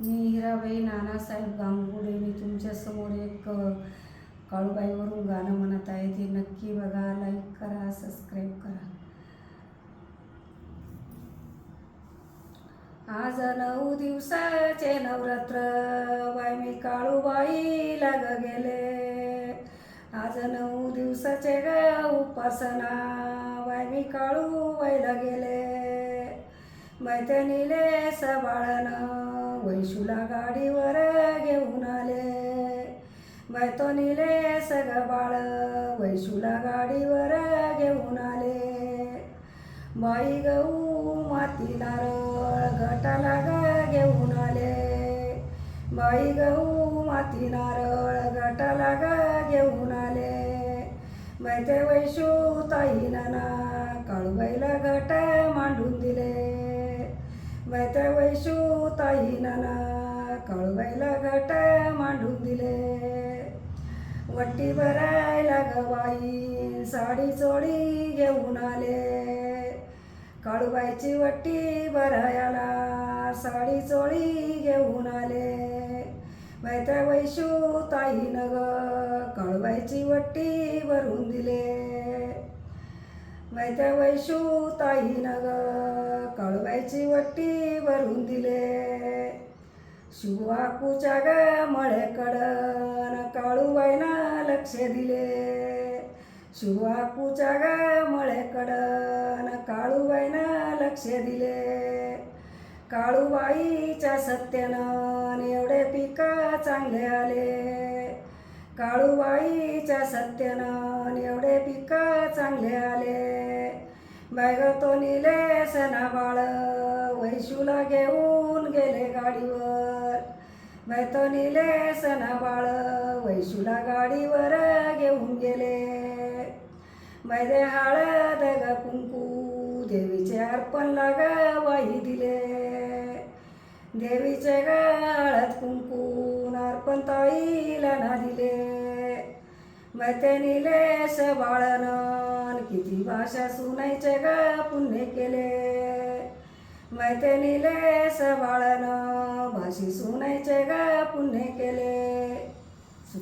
मी हिराबाई नानासाहेब गांगुडे. मी तुमच्यासमोर एक काळूबाईवरून गाणं म्हणत आहे. ते नक्की बघा, लाईक करा, सबस्क्राईब करा. आज 9 दिवसाचे नवरात्र, बाई मी काळूबाईला गेले. आज 9 दिवसाचे उपासना, बाई मी काळूबाईला गेले. मैत्रिणीले सबाळनं वैशूला गाडीवर घेऊन आले. मैत्रिणीले सगळं बाळ वैशूला गाडीवर घेऊन आले. बाई गहू माती नारळ गटाला घेऊन आले. बाई गहू माती नारळ गटाला घेऊन आले. मैत्रे वैशू ताई नाना काळूबाईला घट मांडून दिले. मैत्रे वैशू ताई नाना काळूबाईला घट मांडून दिले. वट्टी भरायला गवाई साडी चोळी घेऊन आले. काळूबाईची वट्टी भरायला साडी चोळी घेऊन आले. मैत्रे वैशू ताईनं काळूबाईची वट्टी भरून दिले. मैत्रे वैशू ताईनं काळूबाईची वट्टी भरून दिले. शिवाकूच्या मळेकडं काळूबाईनं लक्ष दिले. शिवाकूच्या मळेकडं काळूबाईनं लक्ष दिले. काळूबाईच्या सत्यानं एवढे पीक चांगले आले. काळूबाईच्या सत्यानं एवढे पीक चांगले आले. बायगतोनीले सना बाळ वैशूला घेऊन गेले गाडीवर. मैत्रिणीले सना बाळ वैशूला गाडीवर घेऊन गेले. मैदे हळद कुंकू देवीचे अर्पण वाही दिले. देवीचे हळद कुंकू अर्पण ताईला ना दिले. मैत्रिणीले सबाळनं किती भाषा सुनायचे पुण्य केले. मैत्रिणीले सबाळनं भाषी सुनायचे पुण्य केले.